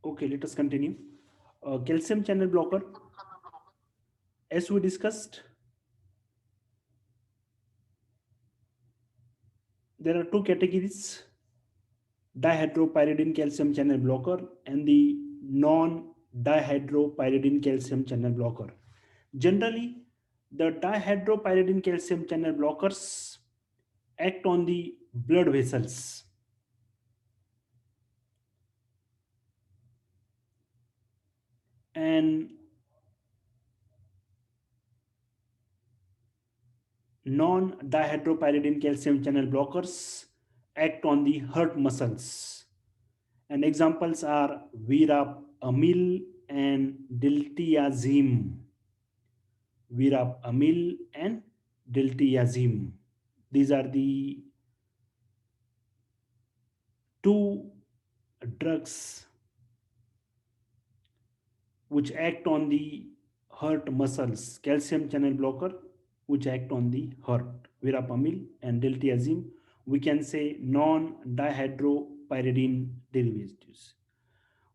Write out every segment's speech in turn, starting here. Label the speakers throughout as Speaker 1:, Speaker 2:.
Speaker 1: Okay, let us continue. Calcium channel blocker, as we discussed, there are two categories: dihydropyridine calcium channel blocker and the non-dihydropyridine calcium channel blocker. Generally, the dihydropyridine calcium channel blockers act on the blood vessels, and non-dihydropyridine calcium channel blockers act on the heart muscles. And examples are verapamil and diltiazem. Verapamil and diltiazem. These are the two drugs which act on the heart muscles. Calcium channel blocker which act on the heart. Verapamil and diltiazem. We can say non-dihydropyridine derivatives.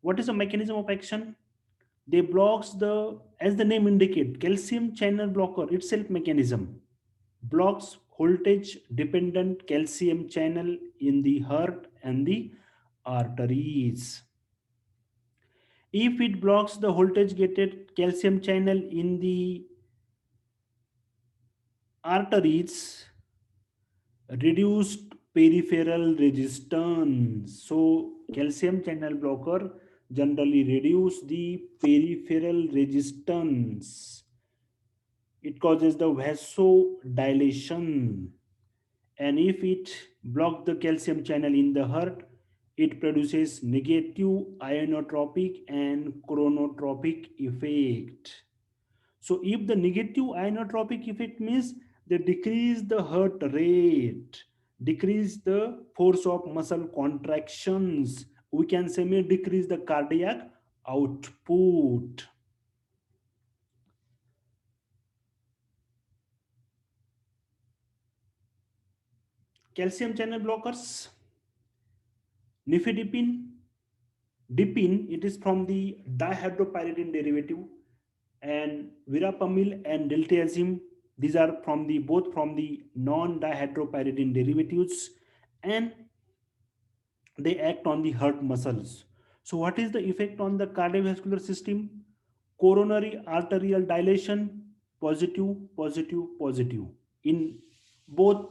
Speaker 1: What is the mechanism of action? They blocks the, as the name indicate, calcium channel blocker itself mechanism blocks voltage dependent calcium channel in the heart and the arteries. If it blocks the voltage gated calcium channel in the arteries, reduced peripheral resistance. So calcium channel blocker generally reduce the peripheral resistance. It causes the vasodilation, and if it blocks the calcium channel in the heart, it produces negative ionotropic and chronotropic effect. So if the negative ionotropic effect means they decrease the heart rate, decrease the force of muscle contractions, we can say may decrease the cardiac output. Calcium channel blockers, nifedipine, dipine, it is from the dihydropyridine derivative, and verapamil and diltiazem, these are from the both from the non-dihydropyridine derivatives, and they act on the heart muscles. So what is the effect on the cardiovascular system? Coronary arterial dilation, positive, positive, positive in both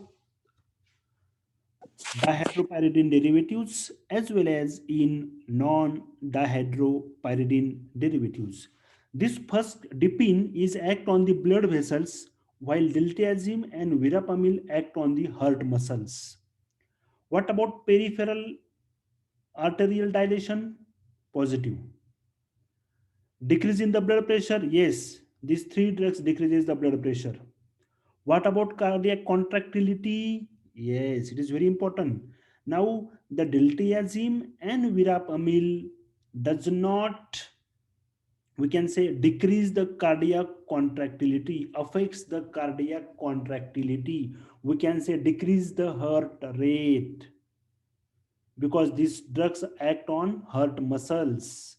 Speaker 1: dihydropyridine derivatives as well as in non-dihydropyridine derivatives. This first dipine is act on the blood vessels while diltiazem and verapamil act on the heart muscles. What about peripheral arterial dilation? Positive. Decrease in the blood pressure? Yes, these three drugs decreases the blood pressure. What about cardiac contractility? Yes, it is very important. Now, the diltiazem and verapamil does not, we can say, decrease the cardiac contractility, affects the cardiac contractility. We can say decrease the heart rate because these drugs act on heart muscles.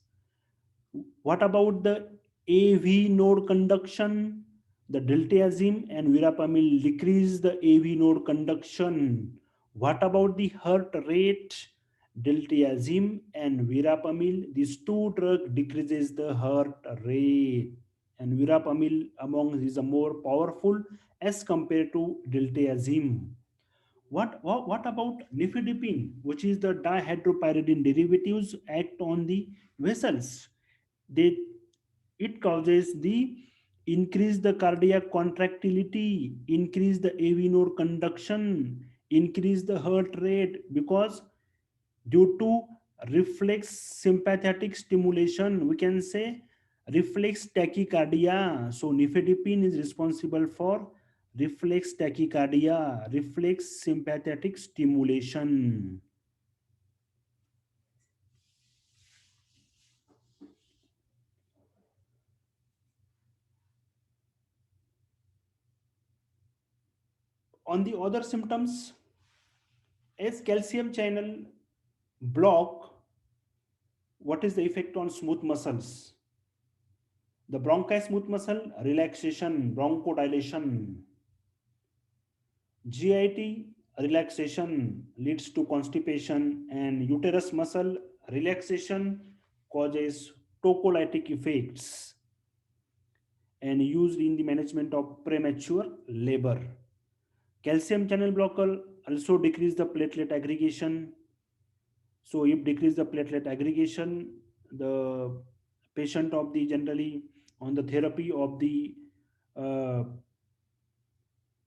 Speaker 1: What about the AV node conduction? The diltiazem and verapamil decrease the AV node conduction. What about the heart rate? Diltiazem and verapamil, these two drugs decreases the heart rate. And verapamil among is a more powerful as compared to diltiazem. What about nifedipine, which is the dihydropyridine derivatives act on the vessels? They, it causes the increase the cardiac contractility, increase the AV node conduction, increase the heart rate because due to reflex sympathetic stimulation, we can say reflex tachycardia. So nifedipine is responsible for reflex tachycardia, reflex sympathetic stimulation. On the other symptoms, as calcium channel block What is the effect on smooth muscles? The bronchi smooth muscle relaxation, bronchodilation. GIT relaxation leads to constipation, and uterus muscle relaxation causes tocolytic effects and used in the management of premature labor. Calcium channel blocker also decrease the platelet aggregation. So if decrease the platelet aggregation, the patient of the generally on the therapy of the uh,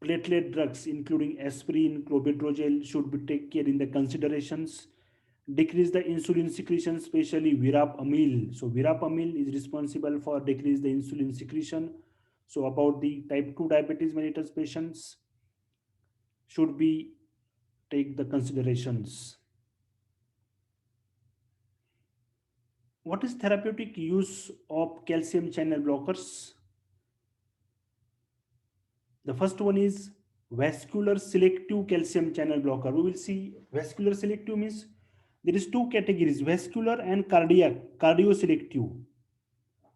Speaker 1: platelet drugs including aspirin, clopidogrel should be take care in the considerations. Decrease the insulin secretion, especially verapamil. So verapamil is responsible for decrease the insulin secretion. So about the type 2 diabetes mellitus patients should be take the considerations. What is therapeutic use of calcium channel blockers? The first one is vascular selective calcium channel blocker. We will see vascular selective means there is two categories, vascular and cardiac, cardioselective.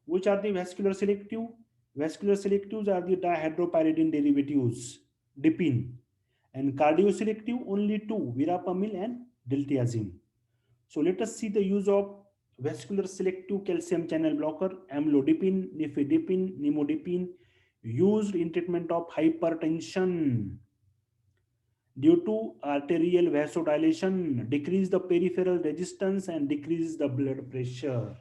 Speaker 1: Which are the vascular selective? Vascular selectives are the dihydropyridine derivatives, dipine, and cardioselective only two, verapamil and diltiazem. So let us see the use of vascular selective calcium channel blocker, amlodipine, nifedipine, nimodipine, used in treatment of hypertension due to arterial vasodilation, decrease the peripheral resistance and decrease the blood pressure.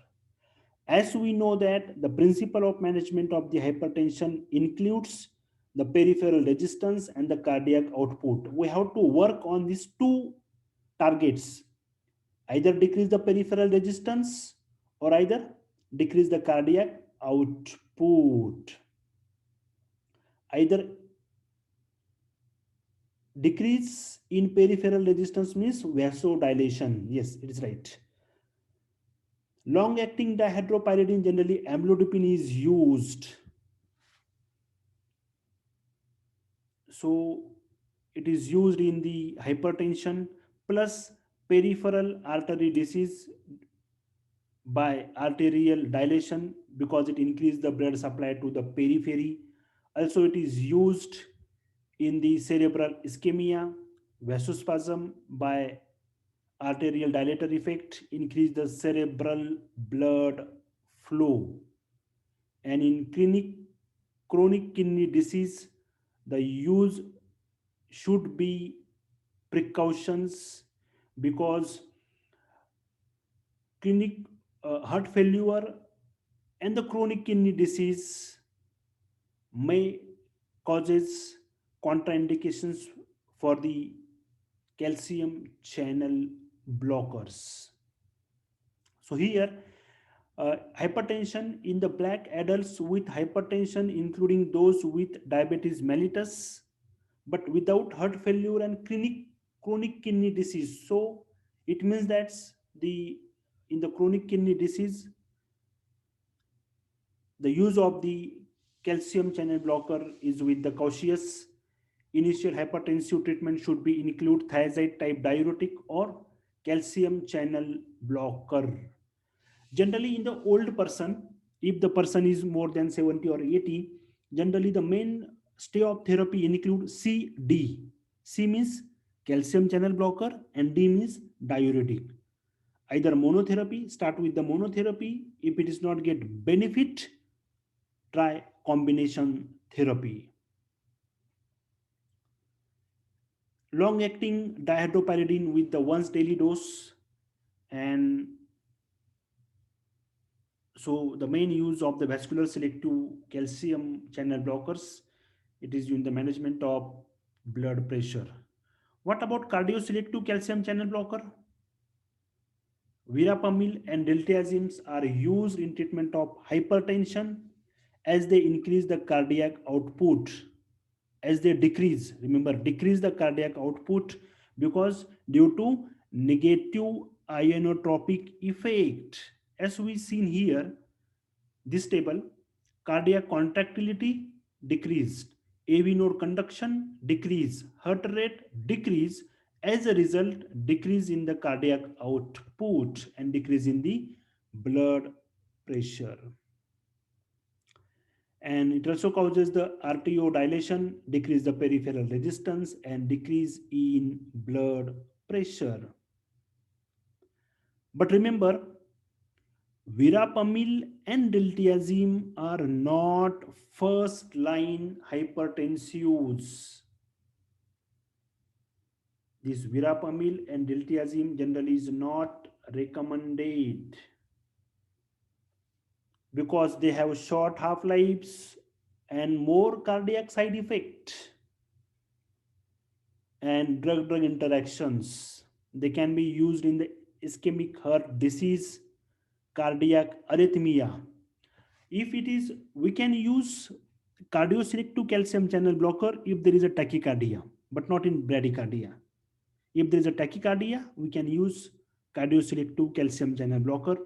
Speaker 1: As we know that the principle of management of the hypertension includes the peripheral resistance and the cardiac output. We have to work on these two targets, either decrease the peripheral resistance or either decrease the cardiac output. Either decrease in peripheral resistance means vasodilation. Yes, it is right. Long acting dihydropyridine, generally amlodipine is used. So it is used in the hypertension plus peripheral artery disease by arterial dilation because it increases the blood supply to the periphery. Also, it is used in the cerebral ischemia, vasospasm by arterial dilator effect, increase the cerebral blood flow. And in chronic kidney disease, the use should be precautions because clinic heart failure and the chronic kidney disease may causes contraindications for the calcium channel blockers. So here hypertension in the black adults with hypertension including those with diabetes mellitus but without heart failure and chronic kidney disease. So it means that the in the chronic kidney disease the use of the calcium channel blocker is with the cautious. Initial hypertensive treatment should be include thiazide type diuretic or calcium channel blocker. Generally, in the old person, if the person is more than 70 or 80, generally the main stay of therapy include CD. C means calcium channel blocker and D means diuretic. Either monotherapy, start with the monotherapy. If it is not get benefit, try combination therapy. Long acting dihydropyridine with the once daily dose. And so the main use of the vascular selective calcium channel blockers, it is in the management of blood pressure. What about cardioselective calcium channel blocker? Verapamil and diltiazims are used in treatment of hypertension as they increase the cardiac output. As they decrease, remember, decrease the cardiac output because due to negative ionotropic effect. As we seen here, this table, cardiac contractility decreased, AV node conduction decrease, heart rate decrease, as a result decrease in the cardiac output and decrease in the blood pressure. And it also causes the arterio dilation, decrease the peripheral resistance, and decrease in blood pressure. But remember, Verapamil and diltiazem are not first line hypertensives. This Verapamil and diltiazem generally is not recommended because they have short half lives and more cardiac side effect and drug drug interactions. They can be used in the ischemic heart disease, cardiac arrhythmia. If it is, we can use cardioselective calcium channel blocker if there is a tachycardia, but not in bradycardia. If there is a tachycardia, we can use cardioselective calcium channel blocker.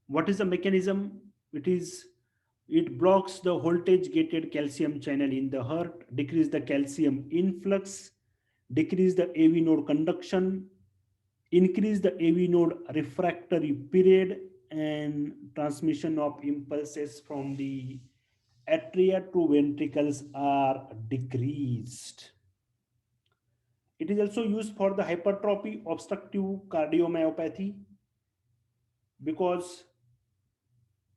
Speaker 1: What is the mechanism? It blocks the voltage gated calcium channel in the heart, decrease the calcium influx, decrease the AV node conduction, increase the AV node refractory period, and transmission of impulses from the atria to ventricles are decreased. It is also used for the hypertrophy obstructive cardiomyopathy because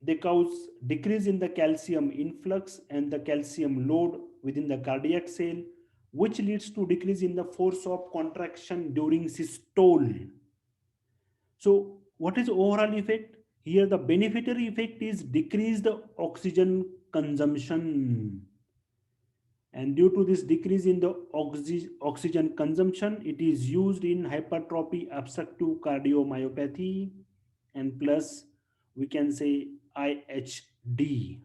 Speaker 1: they cause decrease in the calcium influx and the calcium load within the cardiac cell, which leads to decrease in the force of contraction during systole. So what is overall effect? Here the beneficiary effect is decrease the oxygen consumption. And due to this decrease in the oxygen consumption, it is used in hypertrophy obstructive cardiomyopathy, and plus we can say IHD.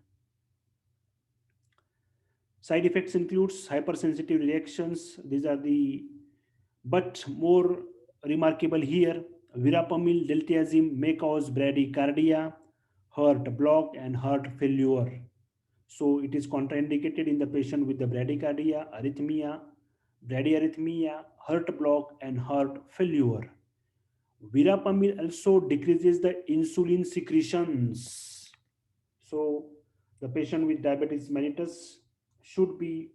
Speaker 1: Side effects includes hypersensitive reactions. These are the, but more remarkable here, verapamil diltiazem may cause bradycardia, heart block, and heart failure. So it is contraindicated in the patient with the bradycardia, arrhythmia, bradyarrhythmia, heart block, and heart failure. Verapamil also decreases the insulin secretions. So the patient with diabetes mellitus should be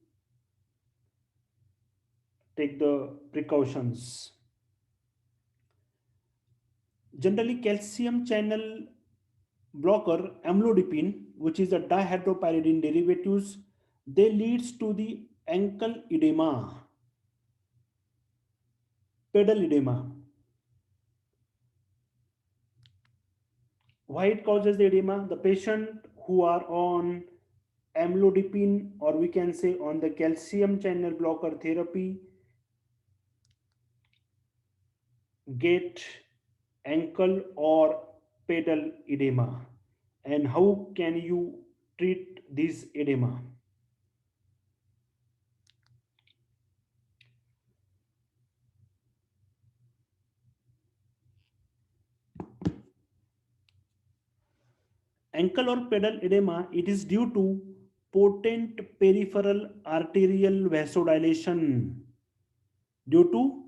Speaker 1: take the precautions. Generally, calcium channel blocker amlodipine, which is a dihydropyridine derivatives, they leads to the ankle edema, pedal edema. Why it causes the edema? The patient who are on amlodipine, or we can say on the calcium channel blocker therapy, get ankle or pedal edema. And how can you treat this edema? Ankle or pedal edema, it is due to potent peripheral arterial vasodilation. Due to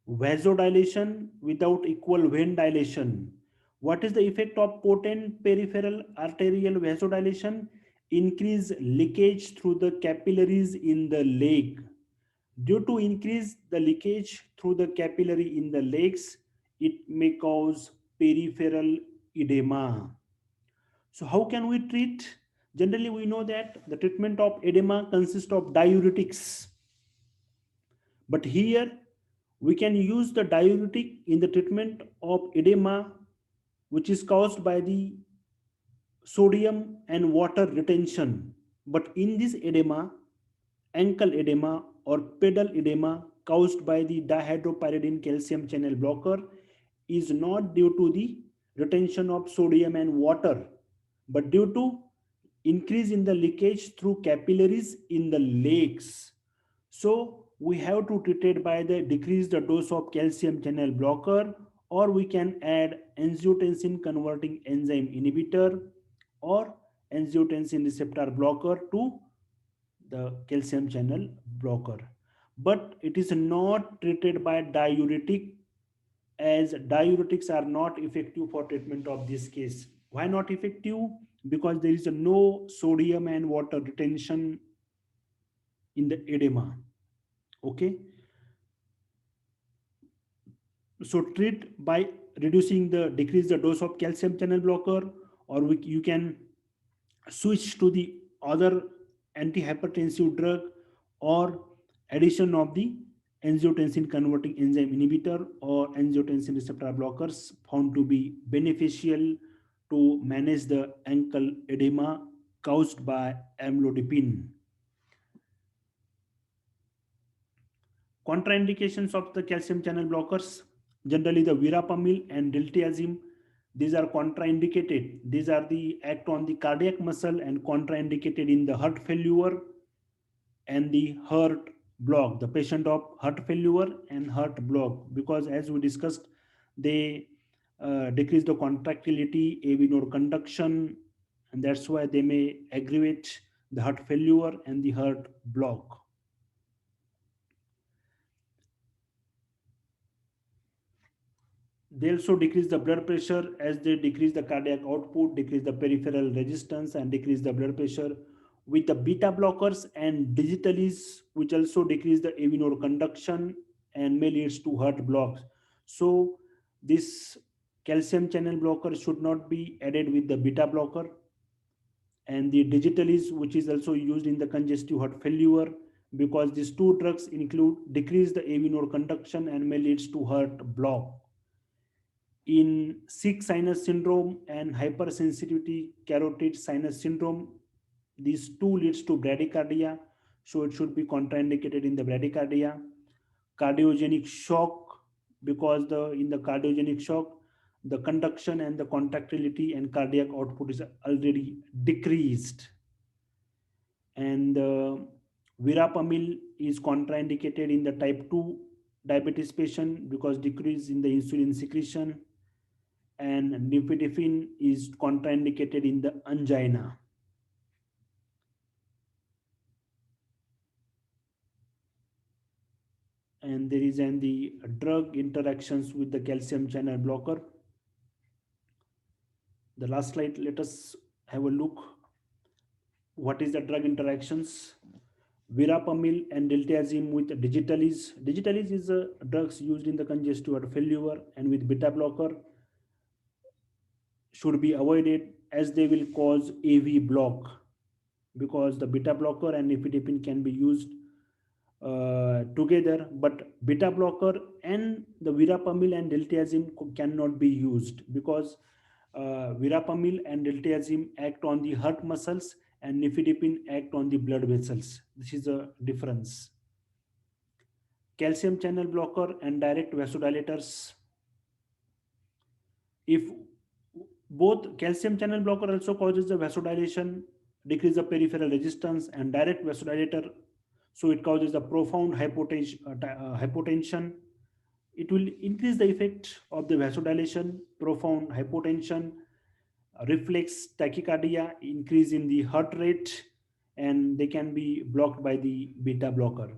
Speaker 1: vasodilation without equal vein dilation. What is the effect of potent peripheral arterial vasodilation? Increase leakage through the capillaries in the leg. Due to increase the leakage through the capillary in the legs, it may cause peripheral edema. So how can we treat? Generally, we know that the treatment of edema consists of diuretics. But here we can use the diuretic in the treatment of edema, which is caused by the sodium and water retention. But in this edema, ankle edema or pedal edema caused by the dihydropyridine calcium channel blocker is not due to the retention of sodium and water, but due to increase in the leakage through capillaries in the legs. So we have to treat it by the decrease the dose of calcium channel blocker, or we can add angiotensin converting enzyme inhibitor or angiotensin receptor blocker to the calcium channel blocker. But it is not treated by diuretic as diuretics are not effective for treatment of this case. Why not effective? Because there is a no sodium and water retention in the edema. Okay, so treat by reducing the decrease the dose of calcium channel blocker, or you can switch to the other antihypertensive drug, or addition of the angiotensin converting enzyme inhibitor or angiotensin receptor blockers found to be beneficial to manage the ankle edema caused by amlodipine. Contraindications of the calcium channel blockers, generally the verapamil and diltiazem, these are contraindicated. These are the act on the cardiac muscle and contraindicated in the heart failure and the heart block, the patient of heart failure and heart block, because as we discussed, they decrease the contractility, AV node conduction, and that's why they may aggravate the heart failure and the heart block. They also decrease the blood pressure as they decrease the cardiac output, decrease the peripheral resistance, and decrease the blood pressure. With the beta blockers and digitalis, which also decrease the AV node conduction and may leads to heart blocks. So this calcium channel blocker should not be added with the beta blocker, and the digitalis, which is also used in the congestive heart failure, because these two drugs include decrease the AV node conduction and may leads to heart block. In sick sinus syndrome and hypersensitivity carotid sinus syndrome, these two leads to bradycardia, so it should be contraindicated in the bradycardia. Cardiogenic shock, because the in the cardiogenic shock, the conduction and the contractility and cardiac output is already decreased. And verapamil is contraindicated in the type 2 diabetes patient because decrease in the insulin secretion, and nifedipine is contraindicated in the angina. And there is an the drug interactions with the calcium channel blocker. The last slide, let us have a look. What is the drug interactions? Verapamil and diltiazem with digitalis. Digitalis is a drugs used in the congestive heart failure, and with beta blocker should be avoided as they will cause AV block, because the beta blocker and nifedipine can be used together, but beta blocker and the verapamil and diltiazem cannot be used, because verapamil and diltiazem act on the heart muscles and nifedipine act on the blood vessels. This is a difference. Calcium channel blocker and direct vasodilators. If both calcium channel blocker also causes the vasodilation, decrease the peripheral resistance, and direct vasodilator, so it causes the profound hypotension. It will increase the effect of the vasodilation, profound hypotension, reflex tachycardia, increase in the heart rate, and they can be blocked by the beta blocker.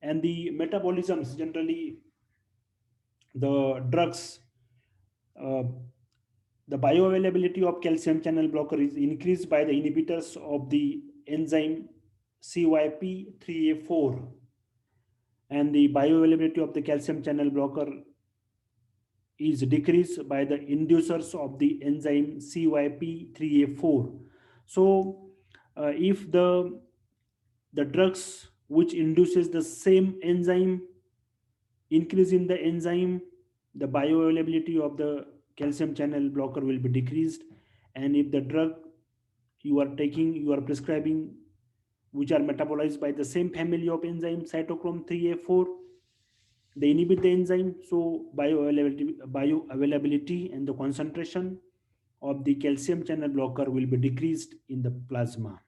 Speaker 1: And the metabolisms, generally the drugs, uh, the bioavailability of calcium channel blocker is increased by the inhibitors of the enzyme CYP3A4, and the bioavailability of the calcium channel blocker is decreased by the inducers of the enzyme CYP3A4. So if the drugs which induces the same enzyme increase in the enzyme, the bioavailability of the calcium channel blocker will be decreased. And if the drug you are taking, you are prescribing, which are metabolized by the same family of enzymes cytochrome 3A4, they inhibit the enzyme, so bioavailability and the concentration of the calcium channel blocker will be decreased in the plasma.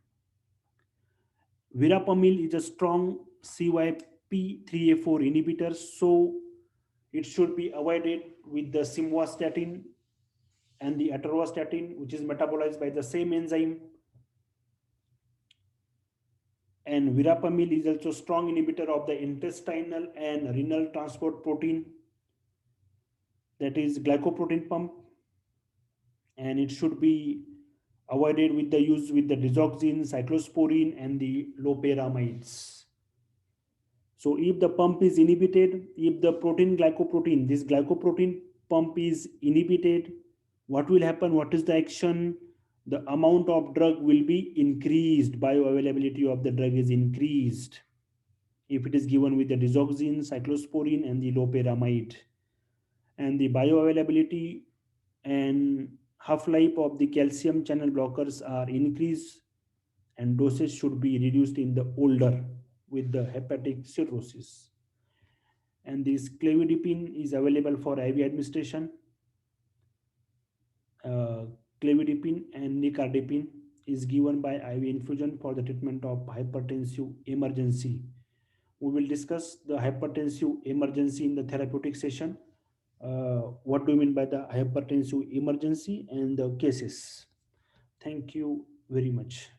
Speaker 1: Verapamil is a strong CYP3A4 inhibitor, so it should be avoided with the simvastatin and the atorvastatin, which is metabolized by the same enzyme. And verapamil is also strong inhibitor of the intestinal and renal transport protein. that is glycoprotein pump, and it should be avoided with the use with the digoxin, cyclosporine, and the loperamides. So if the pump is inhibited, if the protein glycoprotein, this glycoprotein pump is inhibited, what will happen? What is the action? The amount of drug will be increased. Bioavailability of the drug is increased if it is given with the digoxin, cyclosporine, and the loperamide. And the bioavailability and half-life of the calcium channel blockers are increased, and dosage should be reduced in the older with the hepatic cirrhosis. And this clevidipine is available for IV administration. uh, Clevidipine and nicardipine is given by IV infusion for the treatment of hypertensive emergency. We will discuss the hypertensive emergency in the therapeutic session. What do you mean by the hypertensive emergency and the cases? Thank you very much.